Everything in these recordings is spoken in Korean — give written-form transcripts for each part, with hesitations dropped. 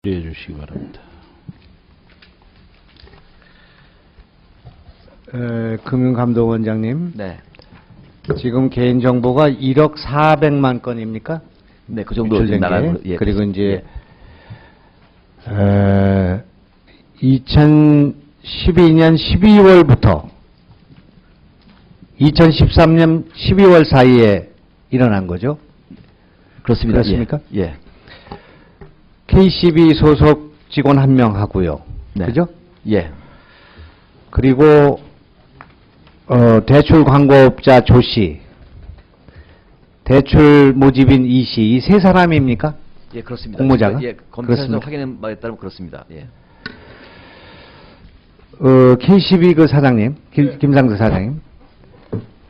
해 주시기 바랍니다. 금융감독원장님, 네. 지금 개인정보가 1억 400만 건입니까? 네, 그 정도 유출된 나가고, 게. 예, 그리고 이제 예. 2012년 12월부터 2013년 12월 사이에 일어난 거죠? 그렇습니다. 그렇습니까? 예. 예. KCB 소속 직원 1명 하고요. 네. 그죠? 예. 그리고 대출 광고업자 조 씨, 대출 모집인 이 씨, 이 세 사람입니까? 예, 그렇습니다. 공모자가? 예, 검찰에서 그렇습니까? 확인한 바에 따르면 그렇습니다. 예. KCB 그 사장님, 김상도 사장님,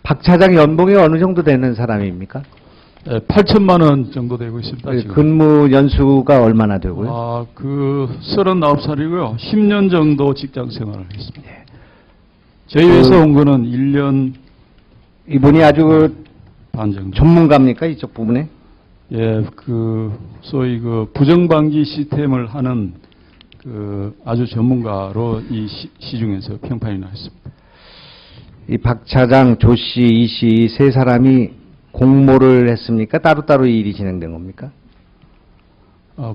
박 차장 연봉이 어느 정도 되는 사람입니까? 8천만 원 정도 되고 있습니다. 지금. 근무 연수가 얼마나 되고요? 아, 39살이고요. 10년 정도 직장 생활을 했습니다. 저희 회사 온 거는 1년 이분이 아주 반 정도. 전문가입니까? 이쪽 부분에? 예, 소위 부정방지 시스템을 하는 아주 전문가로 이 시중에서 평판이 났습니다. 이 박 차장, 조 씨, 이 씨 세 사람이 공모를 했습니까? 따로따로 이 일이 진행된 겁니까?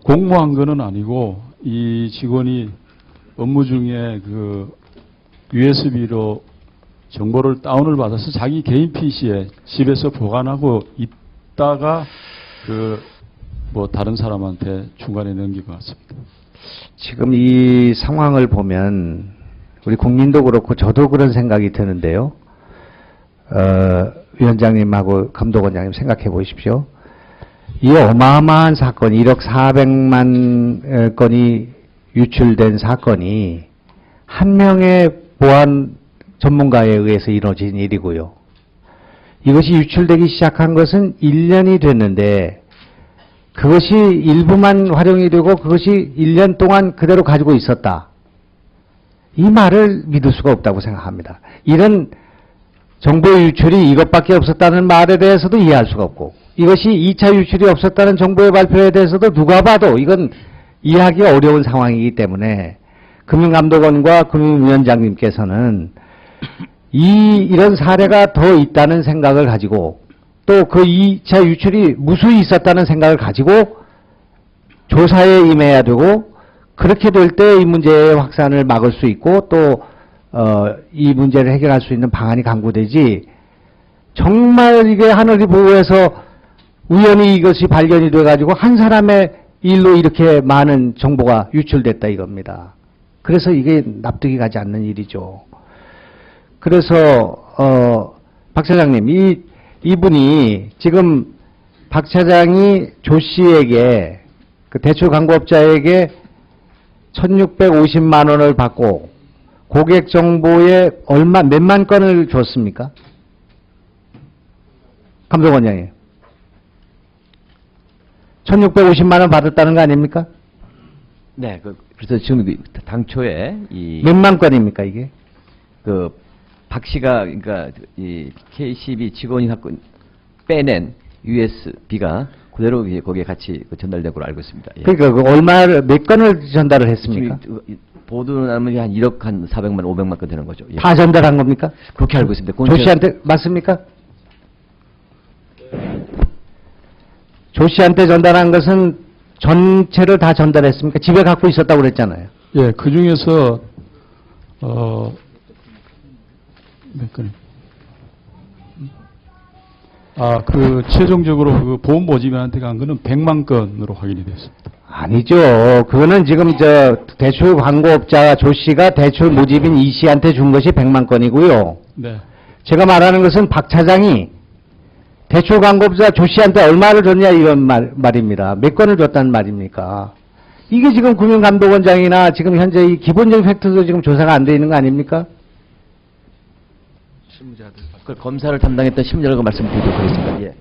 공모한 거는 아니고 이 직원이 업무 중에 USB로 정보를 다운을 받아서 자기 개인 PC에 집에서 보관하고 있다가 다른 사람한테 중간에 넘긴 것 같습니다. 지금 이 상황을 보면 우리 국민도 그렇고 저도 그런 생각이 드는데요. 위원장님하고 감독원장님 생각해 보십시오. 이 어마어마한 사건, 1억 400만 건이 유출된 사건이 한 명의 보안 전문가에 의해서 이루어진 일이고요. 이것이 유출되기 시작한 것은 1년이 됐는데 그것이 일부만 활용이 되고 그것이 1년 동안 그대로 가지고 있었다. 이 말을 믿을 수가 없다고 생각합니다. 이런 정보 유출이 이것밖에 없었다는 말에 대해서도 이해할 수가 없고 이것이 2차 유출이 없었다는 정보의 발표에 대해서도 누가 봐도 이건 이해하기 어려운 상황이기 때문에 금융감독원과 금융위원장님께서는 이런 사례가 더 있다는 생각을 가지고 또 그 2차 유출이 무수히 있었다는 생각을 가지고 조사에 임해야 되고 그렇게 될 때 이 문제의 확산을 막을 수 있고 또 이 문제를 해결할 수 있는 방안이 강구되지 정말 이게 하늘이 보호해서 우연히 이것이 발견이 돼가지고 한 사람의 일로 이렇게 많은 정보가 유출됐다 이겁니다. 그래서 이게 납득이 가지 않는 일이죠. 그래서 박 차장님, 이분이 지금 박 차장이 조 씨에게 그 대출 광고업자에게 1,650만 원을 받고 고객 정보에 몇만 건을 줬습니까? 감독원장님. 1,650만 원 받았다는 거 아닙니까? 네, 그래서 지금 당초에 몇만 건입니까, 이게? 박 씨가 그러니까 이 KCB 직원이 빼낸 USB가 그대로 거기에 같이 전달된 걸로 알고 있습니다. 예. 그러니까 몇 건을 전달을 했습니까? 보도는 하면 한 1억 400만, 500만 건 되는 거죠. 예. 다 전달한 겁니까? 그렇게 알고 있습니다. 조 씨한테 맞습니까? 조 씨한테 전달한 것은 전체를 다 전달했습니까? 집에 갖고 있었다고 그랬잖아요. 예, 그 중에서 몇 건이? 최종적으로 보험 모집인한테 간 거는 100만 건으로 확인이 됐습니다. 아니죠. 그거는 지금 대출 광고업자 조 씨가 대출 모집인 이 씨한테 준 것이 100만 건이고요. 네. 제가 말하는 것은 박 차장이 대출 광고업자 조 씨한테 얼마를 줬냐 이런 말입니다. 몇 건을 줬다는 말입니까? 이게 지금 금융감독원장이나 지금 현재 이 기본적인 팩트도 지금 조사가 안 돼 있는 거 아닙니까? 그 검사를 담당했던 심리라고 말씀드리도록 하겠습니다. 예.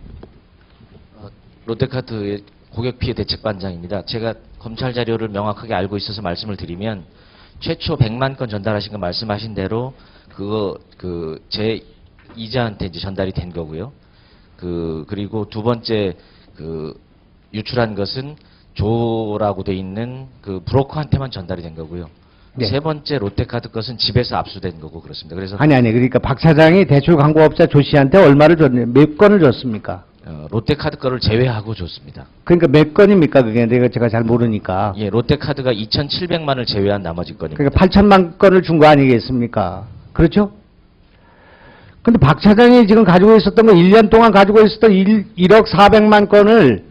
롯데카드의 고객 피해 대책반장입니다. 제가 검찰 자료를 명확하게 알고 있어서 말씀을 드리면 최초 100만 건 전달하신 거 말씀하신 대로 제 이자한테 이제 전달이 된 거고요. 그리고 두 번째 유출한 것은 조라고 돼 있는 그 브로커한테만 전달이 된 거고요. 네. 세 번째 롯데카드 것은 집에서 압수된 거고 그렇습니다. 그래서 아니, 그러니까 박 차장이 대출 광고업자 조 씨한테 얼마를 줬냐, 몇 건을 줬습니까? 롯데카드 거를 제외하고 줬습니다. 그러니까 몇 건입니까? 그게 제가 잘 모르니까. 예, 롯데카드가 2,700만을 제외한 나머지 건입니다. 그러니까 8천만 건을 준 거 아니겠습니까? 그렇죠? 근데 박 차장이 지금 가지고 있었던 거 1년 동안 가지고 있었던 1억 400만 건을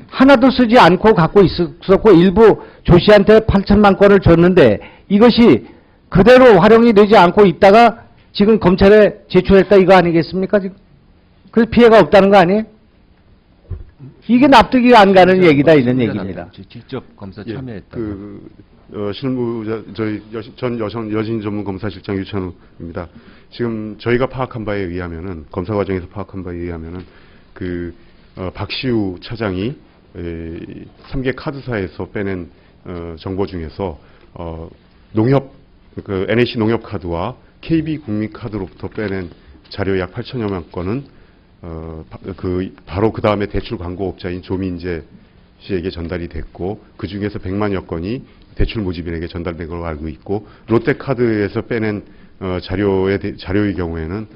하나도 쓰지 않고 갖고 있었고 일부 조 씨한테 8천만 건을 줬는데 이것이 그대로 활용이 되지 않고 있다가 지금 검찰에 제출했다 이거 아니겠습니까? 지금? 그래서 피해가 없다는 거 아니에요? 이게 납득이 안 가는 얘기다 이런 얘기입니다. 직접 검사 예, 참여했다. 실무자 저희 전 여신 전문 검사실장 유찬우입니다. 지금 저희가 파악한 바에 의하면은 검사 과정에서 파악한 바에 의하면은 박시우 차장이 3개 카드사에서 빼낸 정보 중에서 농협 NAC 농협 카드와 KB 국민 카드로부터 빼낸 자료 약 8천여만 건은 바로 그 다음에 대출 광고업자인 조민재 씨에게 전달이 됐고 그 중에서 100만여 건이 대출 모집인에게 전달된 걸로 알고 있고 롯데카드에서 빼낸 자료의 경우에는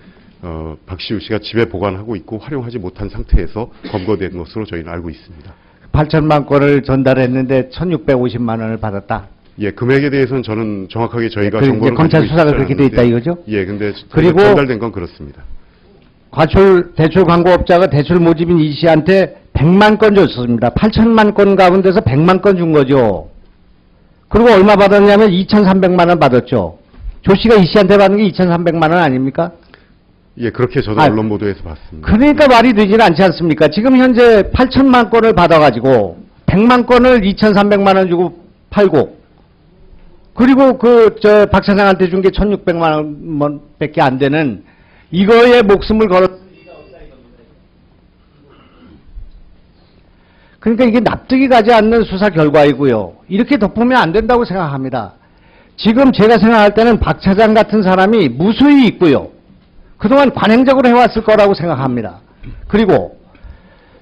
박시우 씨가 집에 보관하고 있고 활용하지 못한 상태에서 검거된 것으로 저희는 알고 있습니다. 8천만 건을 전달했는데 1,650만 원을 받았다. 예, 금액에 대해서는 저는 정확하게 저희가 그 이제 정보를 검찰 가지고 수사가 있지 그렇게 돼 않은데, 있다 이거죠? 예, 근데 그리고 전달된 건 그렇습니다. 대출 광고업자가 대출 모집인 이 씨한테 100만 건 줬습니다. 8천만 건 가운데서 100만 건 준 거죠. 그리고 얼마 받았냐면 2,300만 원 받았죠. 조 씨가 이 씨한테 받은 게 2,300만 원 아닙니까? 예, 그렇게 저도 언론 보도에서 봤습니다. 그러니까 말이 되지는 않지 않습니까? 지금 현재 8천만 건을 받아가지고 100만 건을 2,300만 원 주고 팔고 그리고 박 차장한테 준 게 1,600만 원밖에 안 되는 이거에 목숨을 걸었. 그러니까 이게 납득이 가지 않는 수사 결과이고요. 이렇게 덮으면 안 된다고 생각합니다. 지금 제가 생각할 때는 박 차장 같은 사람이 무수히 있고요. 그동안 관행적으로 해왔을 거라고 생각합니다. 그리고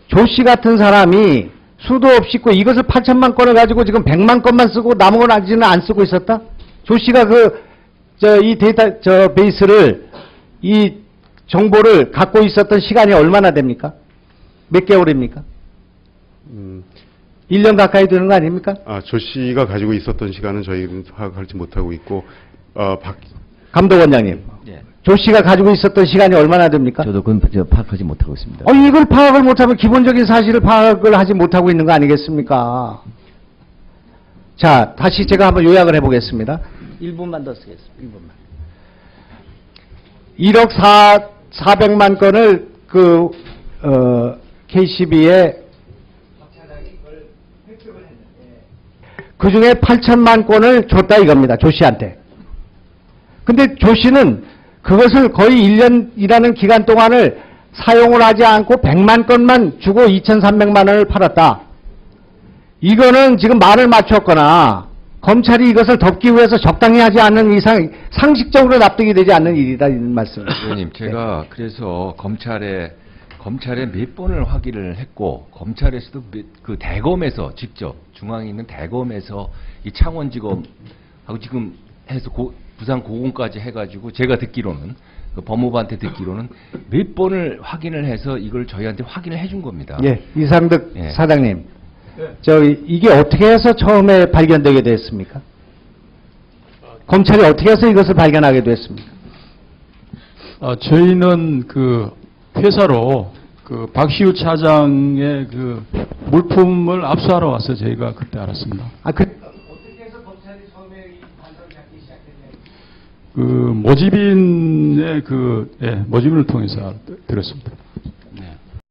조 씨 같은 사람이 수도 없이 있고 이것을 8천만 건을 가지고 지금 100만 건만 쓰고 나머지는 안 쓰고 있었다? 조 씨가 이 데이터 베이스를 이 정보를 갖고 있었던 시간이 얼마나 됩니까? 몇 개월입니까? 1년 가까이 되는 거 아닙니까? 조 씨가 가지고 있었던 시간은 저희는 파악하지 못하고 있고, 감독원장님, 예. 조 씨가 가지고 있었던 시간이 얼마나 됩니까? 저도 그건 파악하지 못하고 있습니다. 이걸 파악을 못하면 기본적인 사실을 파악을 하지 못하고 있는 거 아니겠습니까? 자, 다시 제가 한번 요약을 해보겠습니다. 1분만 더 쓰겠습니다. 1분만. 1억 400만 건을 KCB에 그 중에 8천만 건을 줬다 이겁니다. 조 씨한테. 근데 조 씨는 그것을 거의 1년이라는 기간 동안을 사용을 하지 않고 100만 건만 주고 2,300만 원을 팔았다. 이거는 지금 말을 맞췄거나 검찰이 이것을 덮기 위해서 적당히 하지 않는 이상 상식적으로 납득이 되지 않는 일이다 이런 말씀을. 의원님, 제가 그래서 검찰에 몇 번을 확인을 했고 검찰에서도 그 대검에서 직접 중앙에 있는 대검에서 이 창원지검하고 지금 해서 부산 고검까지 해가지고 제가 듣기로는 그 법무부한테 듣기로는 몇 번을 확인을 해서 이걸 저희한테 확인을 해준 겁니다. 예, 이상득 예. 사장님, 이게 어떻게 해서 처음에 발견되게 됐습니까? 검찰이 어떻게 해서 이것을 발견하게 됐습니까? 저희는 회사로 박시우 차장의 물품을 압수하러 와서 저희가 그때 알았습니다. 어떻게 해서 검찰이 처음에 이 단서를 잡기 시작했냐고. 모집인의 모집인을 통해서 들었습니다.